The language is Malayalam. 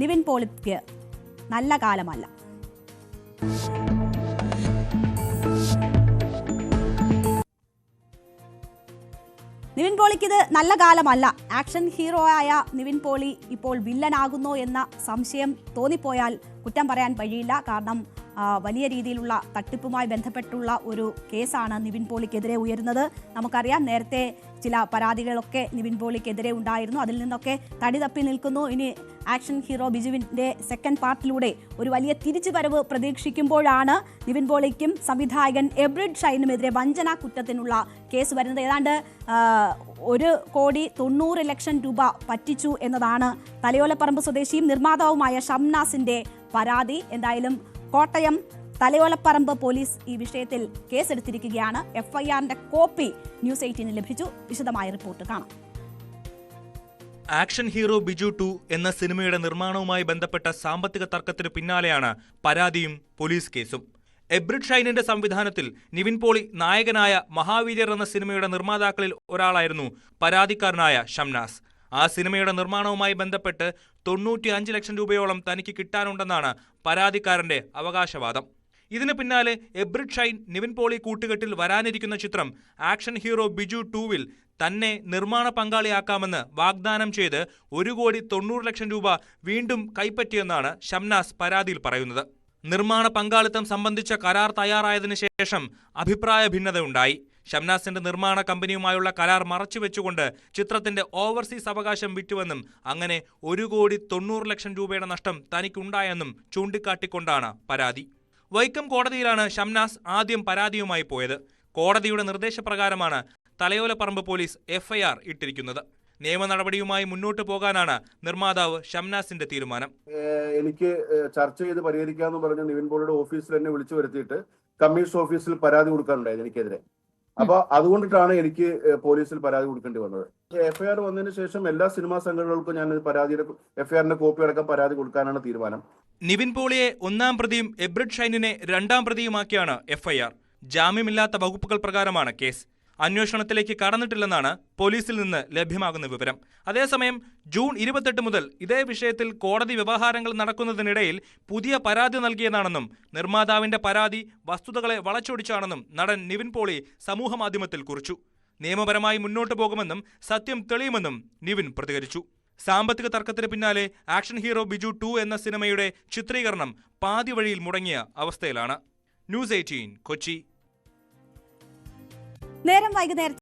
നിവിൻ പോളിക്ക് നല്ല കാലമല്ല. നിവിൻ പോളിക്ക് ഇത് നല്ല കാലമല്ല. ആക്ഷൻ ഹീറോ ആയ നിവിൻ പോളി ഇപ്പോൾ വില്ലനാകുന്നോ എന്ന സംശയം തോന്നിപ്പോയാൽ കുറ്റം പറയാൻ വഴിയില്ല. കാരണം വലിയ രീതിയിലുള്ള തട്ടിപ്പുമായി ബന്ധപ്പെട്ടുള്ള ഒരു കേസാണ് നിവിൻ പോളിക്കെതിരെ ഉയരുന്നത്. നമുക്കറിയാം, നേരത്തെ ചില പരാതികളൊക്കെ നിവിൻ പോളിക്കെതിരെ ഉണ്ടായിരുന്നു. അതിൽ നിന്നൊക്കെ തടി തപ്പി നിൽക്കുന്നു. ഇനി ആക്ഷൻ ഹീറോ ബിജുവിൻ്റെ സെക്കൻഡ് പാർട്ടിലൂടെ ഒരു വലിയ തിരിച്ചുവരവ് പ്രതീക്ഷിക്കുമ്പോഴാണ് നിവിൻ പോളിക്കും സംവിധായകൻ എബ്രിഡ് ഷൈനുമെതിരെ വഞ്ചന കുറ്റത്തിനുള്ള കേസ് വരുന്നത്. ഏതാണ്ട് 1,90,00,000 രൂപ പറ്റിച്ചു എന്നതാണ് തലയോലപ്പറമ്പ് സ്വദേശിയും നിർമ്മാതാവുമായ ഷംനാസിന്റെ പരാതി. എന്തായാലും കോട്ടയം തലയോലപ്പറമ്പ് പോലീസ് ഈ വിഷയത്തിൽ കേസെടുത്തിരിക്കുകയാണ്. FIRന്റെ കോപ്പി ന്യൂസ് 18 ലഭിച്ചു. വിശദമായ റിപ്പോർട്ട് കാണാം. ആക്ഷൻ ഹീറോ ബിജു 2 എന്ന സിനിമയുടെ നിർമ്മാണവുമായി ബന്ധപ്പെട്ട സാമ്പത്തിക തർക്കത്തിന് പിന്നാലെയാണ് പരാതിയും പോലീസ് കേസും. എബ്രിഡ് ഷൈനിന്റെ സംവിധാനത്തിൽ നിവിൻ പോളി നായകനായ മഹാവീര്യർ എന്ന സിനിമയുടെ നിർമ്മാതാക്കളിൽ ഒരാളായിരുന്നു പരാതിക്കാരനായ ഷംനാസ്. ആ സിനിമയുടെ നിർമ്മാണവുമായി ബന്ധപ്പെട്ട് 95 ലക്ഷം രൂപയോളം തനിക്ക് കിട്ടാനുണ്ടെന്നാണ് പരാതിക്കാരന്റെ അവകാശവാദം. ഇതിന് പിന്നാലെ എബ്രിഡ് ഷൈൻ നിവിൻ പോളി കൂട്ടുകെട്ടിൽ വരാനിരിക്കുന്ന ചിത്രം ആക്ഷൻ ഹീറോ ബിജു 2-വിൽ തന്നെ നിർമ്മാണ പങ്കാളിയാക്കാമെന്ന് വാഗ്ദാനം ചെയ്ത് 1,90,00,000 രൂപ വീണ്ടും കൈപ്പറ്റിയെന്നാണ് ഷംനാസ് പരാതിയിൽ പറയുന്നത്. നിർമ്മാണ പങ്കാളിത്തം സംബന്ധിച്ച കരാർ തയ്യാറായതിനു ശേഷം അഭിപ്രായ ഭിന്നതയുണ്ടായി. ഷംനാസിന്റെ നിർമ്മാണ കമ്പനിയുമായുള്ള കരാർ മറച്ചുവെച്ചുകൊണ്ട് ചിത്രത്തിന്റെ ഓവർസീസ് അവകാശം വിറ്റുവെന്നും അങ്ങനെ 1,90,00,000 രൂപയുടെ നഷ്ടം തനിക്കുണ്ടായെന്നും ചൂണ്ടിക്കാട്ടിക്കൊണ്ടാണ് പരാതി. വൈക്കം കോടതിയിലാണ് ഷംനാസ് ആദ്യം പരാതിയുമായി പോയത്. കോടതിയുടെ നിർദ്ദേശപ്രകാരമാണ് തലയോലപ്പറമ്പ് പോലീസ് FIR ഇട്ടിരിക്കുന്നത്. നിയമ നടപടിയുമായി മുന്നോട്ട് പോകാനാണ് നിർമ്മാതാവ് ഷംനാസിന്റെ തീരുമാനം. എനിക്ക് ചർച്ച ചെയ്ത് പരിഹരിക്കാമെന്ന് പറഞ്ഞ് നിവിൻ പോളിയുടെ ഓഫീസിൽ എന്നെ വിളിച്ചു വരുത്തിയിട്ട് കമ്മീഷൻ ഓഫീസിൽ പരാതി കൊടുക്കാനുണ്ടായിരുന്നു എനിക്കെതിരെ. അപ്പൊ അതുകൊണ്ടിട്ടാണ് എനിക്ക് പോലീസിൽ പരാതി കൊടുക്കേണ്ടി വന്നത്. FIR വന്നതിന് ശേഷം എല്ലാ സിനിമാ സംഘടനകൾക്കും ഞാൻ പരാതിയുടെ FIRന്റെ കോപ്പി അടക്കം പരാതി കൊടുക്കാനാണ് തീരുമാനം. നിവിൻ പോളിയെ 1-ാം പ്രതിയും എബ്രിഡ് ഷൈനിനെ 2-ാം പ്രതിയുമാക്കിയാണ് FIR. ജാമ്യമില്ലാത്ത വകുപ്പുകൾ പ്രകാരമാണ് കേസ്. അന്വേഷണത്തിലേക്ക് കടന്നിട്ടില്ലെന്നാണ് പോലീസിൽ നിന്ന് ലഭ്യമാകുന്ന വിവരം. അതേസമയം ജൂൺ 28 മുതൽ ഇതേ വിഷയത്തിൽ കോടതി വ്യവഹാരങ്ങൾ നടക്കുന്നതിനിടയിൽ പുതിയ പരാതി നൽകിയതാണെന്നും നിർമ്മാതാവിന്റെ പരാതി വസ്തുതകളെ വളച്ചൊടിച്ചാണെന്നും നടൻ നിവിൻ പോളി സമൂഹമാധ്യമത്തിൽ കുറിച്ചു. നിയമപരമായി മുന്നോട്ടു പോകുമെന്നും സത്യം തെളിയുമെന്നും നിവിൻ പ്രതികരിച്ചു. സാമ്പത്തിക തർക്കത്തിന് പിന്നാലെ ആക്ഷൻ ഹീറോ ബിജു 2 എന്ന സിനിമയുടെ ചിത്രീകരണം പാതി വഴിയിൽ മുടങ്ങിയ അവസ്ഥയിലാണ്. ന്യൂസ് 18 കൊച്ചി. നേരം വൈകുന്നേരം